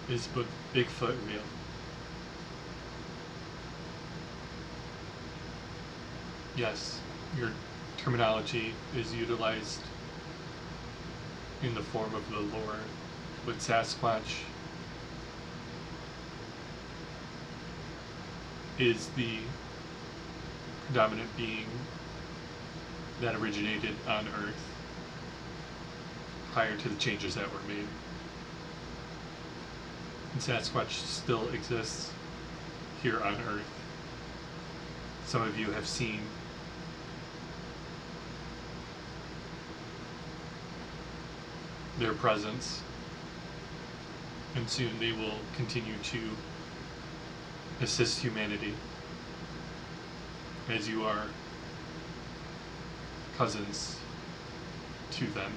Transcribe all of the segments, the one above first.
Is Bigfoot real? Yes, your terminology is utilized in the form of the lore, with Sasquatch is the predominant being that originated on Earth prior to the changes that were made. And Sasquatch still exists here on Earth. Some of you have seen their presence, and soon they will continue to assist humanity, as you are cousins to them.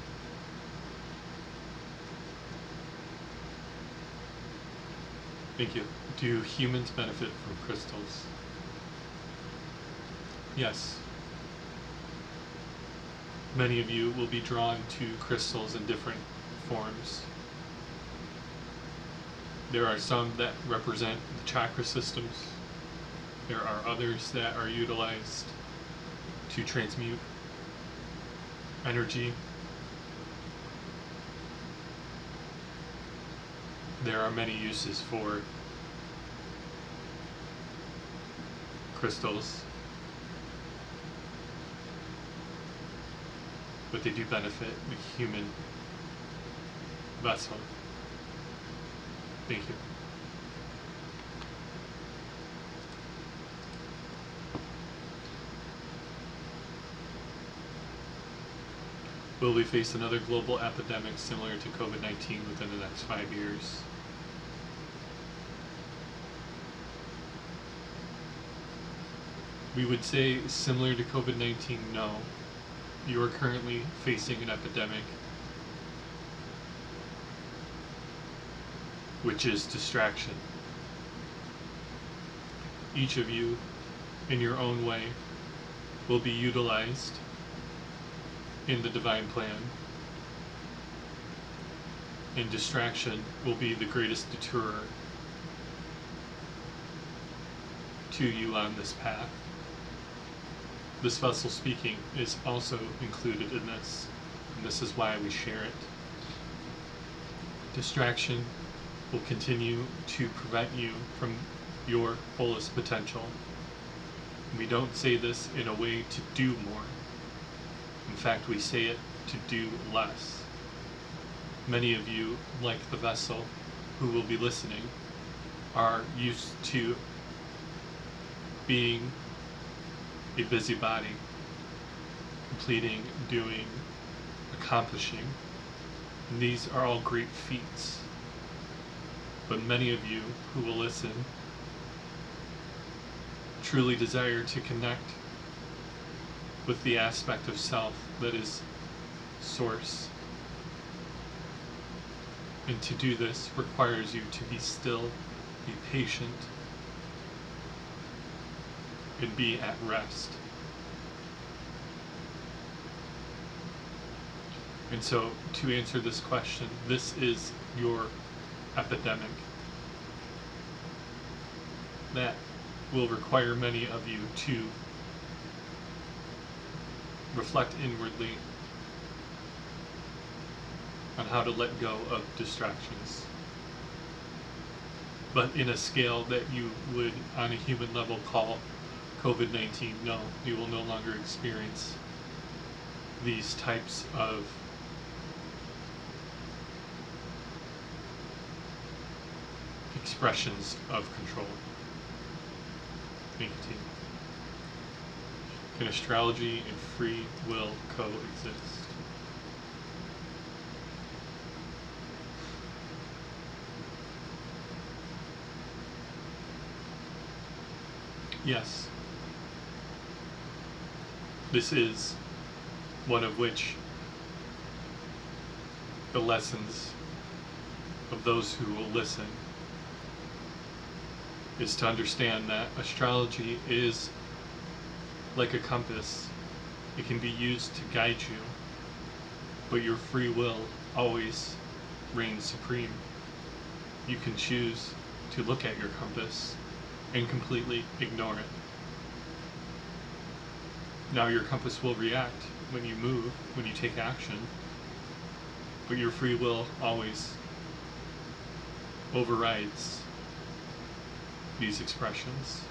Thank you. Do humans benefit from crystals? Yes. Many of you will be drawn to crystals in different forms. There are some that represent the chakra systems. There are others that are utilized to transmute energy. There are many uses for crystals, but they do benefit the human vessel. Thank you. Will we face another global epidemic similar to COVID-19 within the next 5 years? We would say similar to COVID-19, no. You are currently facing an epidemic, which is distraction. Each of you, in your own way, will be utilized in the divine plan, and distraction will be the greatest deterror to you on this path. This vessel speaking is also included in this, and this is why we share it. Distraction will continue to prevent you from your fullest potential. We don't say this in a way to do more. In fact, we say it to do less. Many of you, like the vessel who will be listening, are used to being a busybody, completing, doing, accomplishing. And these are all great feats. But many of you who will listen truly desire to connect with the aspect of self that is source. And to do this requires you to be still, be patient, and be at rest. And so, to answer this question, this is your epidemic that will require many of you to reflect inwardly on how to let go of distractions, but in a scale that you would on a human level call COVID-19. No, you will no longer experience these types of expressions of control. Thank you, team. Can astrology and free will coexist? Yes. This is one of which the lessons of those who will listen is to understand that astrology is like a compass. It can be used to guide you, but your free will always reigns supreme. you can choose to look at your compass and completely ignore it. Now your compass will react when you move, when you take action, but your free will always overrides these expressions.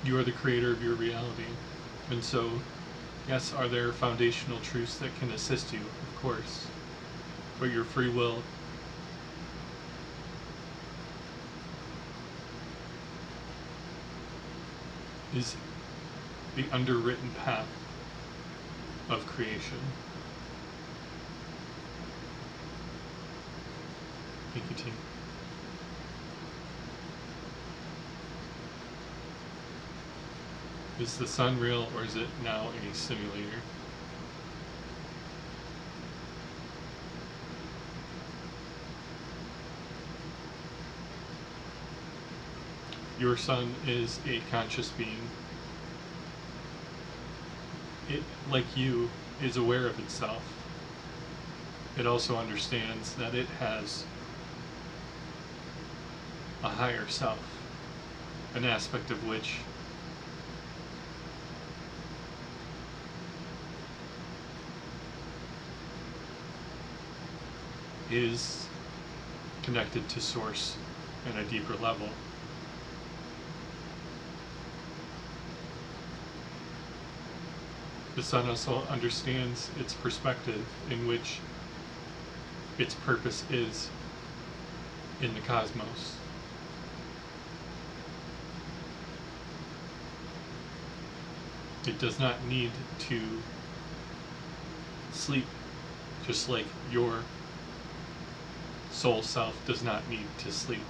You are the creator of your reality. And so, yes, are there foundational truths that can assist you? Of course. But your free will is the underwritten path of creation. Thank you, team. Is the sun real, or is it now a simulator? Your sun is a conscious being. It, like you, is aware of itself. It also understands that it has a higher self, an aspect of which is connected to Source at a deeper level. The sun also understands its perspective, in which its purpose is in the cosmos. It does not need to sleep, just like your soul self does not need to sleep.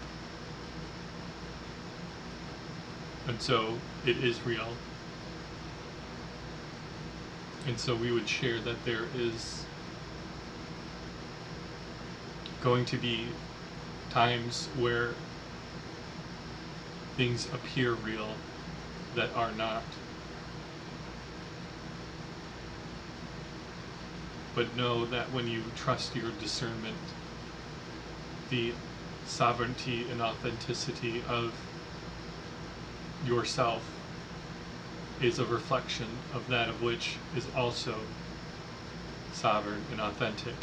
And so it is real. And so we would share that there is going to be times where things appear real that are not. But know that when you trust your discernment, the sovereignty and authenticity of yourself is a reflection of that of which is also sovereign and authentic.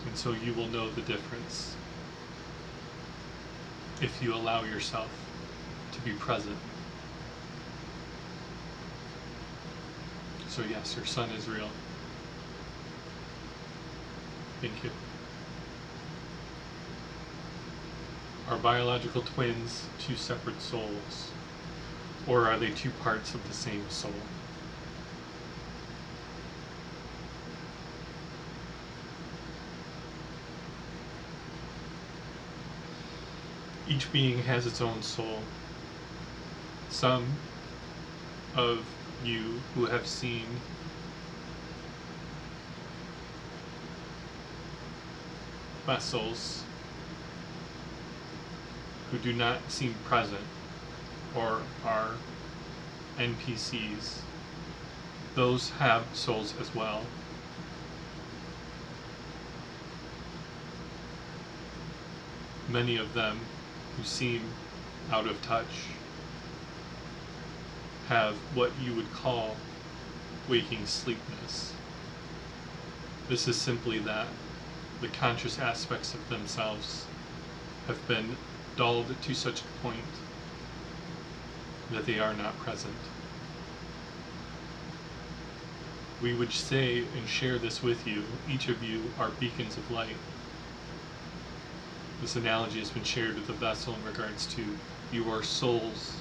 And so you will know the difference if you allow yourself to be present. So yes, your sun is real. Thank you. Are biological twins two separate souls? Or are they two parts of the same soul? Each being has its own soul. Some of you who have seen vessels who do not seem present or are NPCs, those have souls as well. Many of them who seem out of touch have what you would call waking sleepness. This is simply that the conscious aspects of themselves have been dulled to such a point that they are not present. We would say and share this with you. Each of you are beacons of light. This analogy has been shared with the vessel in regards to your souls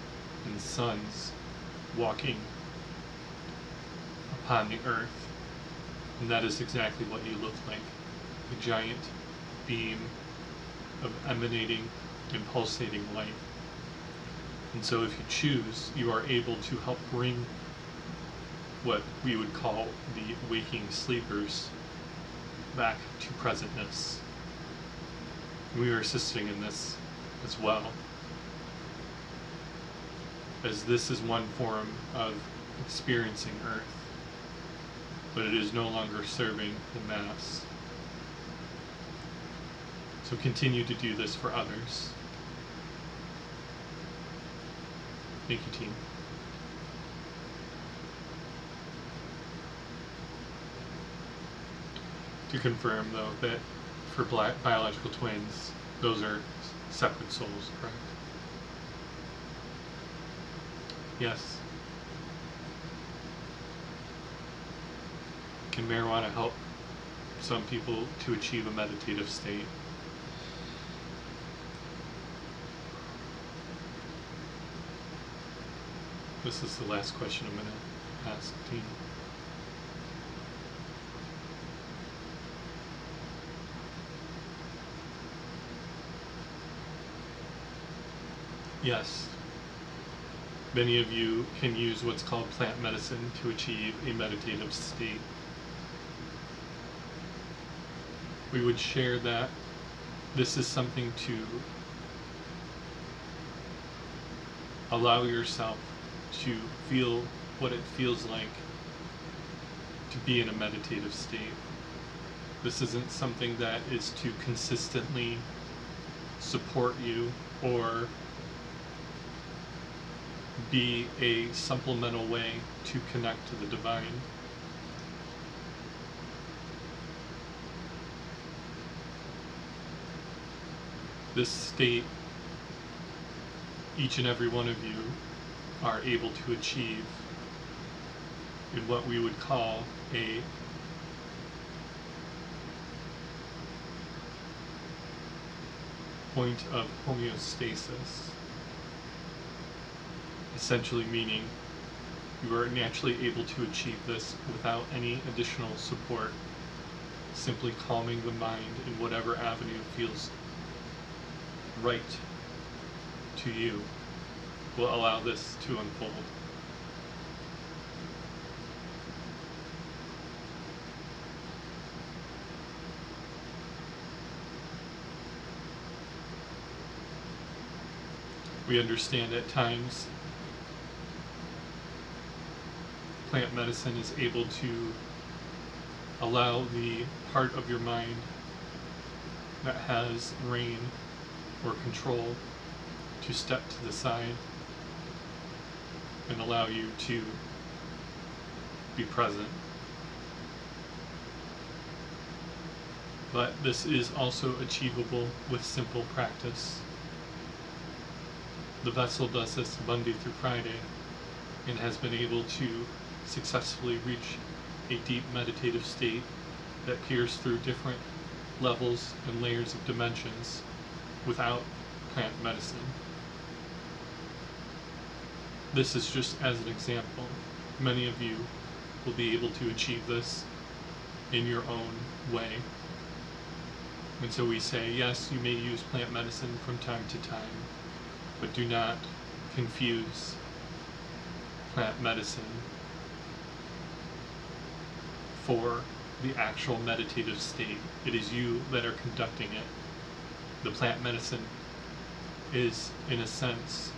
and suns walking upon the earth. And that is exactly what you look like. A giant beam of emanating and pulsating light. And so if you choose, you are able to help bring what we would call the waking sleepers back to presentness. We are assisting in this as well, as this is one form of experiencing Earth, but it is no longer serving the mass. So continue to do this for others. Thank you, team. To confirm, though, that for biological twins, those are separate souls, correct? Yes. Can marijuana help some people to achieve a meditative state? This is the last question I'm going to ask, team. Yes. Many of you can use what's called plant medicine to achieve a meditative state. We would share that this is something to allow yourself to feel what it feels like to be in a meditative state. This isn't something that is to consistently support you or be a supplemental way to connect to the divine. This state, each and every one of you are able to achieve in what we would call a point of homeostasis. Essentially meaning you are naturally able to achieve this without any additional support. Simply calming the mind in whatever avenue feels right to you will allow this to unfold. We understand at times plant medicine is able to allow the part of your mind that has reign or control to step to the side and allow you to be present. But this is also achievable with simple practice. The vessel does this Monday through Friday and has been able to successfully reach a deep meditative state that peers through different levels and layers of dimensions without plant medicine. This is just as an example. Many of you will be able to achieve this in your own way. And so we say, yes, you may use plant medicine from time to time, but do not confuse plant medicine for the actual meditative state. It is you that are conducting it. The plant medicine is, in a sense,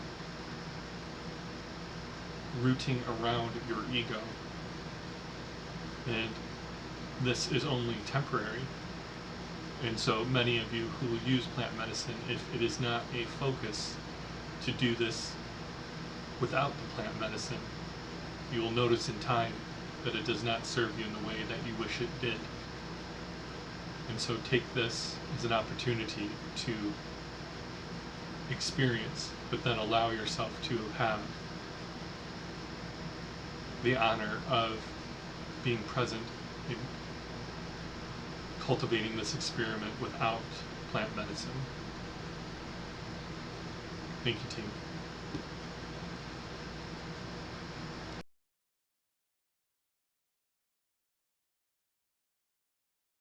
rooting around your ego. And this is only temporary. And so many of you who will use plant medicine, if it is not a focus to do this without the plant medicine, you will notice in time that it does not serve you in the way that you wish it did. And so take this as an opportunity to experience, but then allow yourself to have the honor of being present in cultivating this experiment without plant medicine. Thank you, team.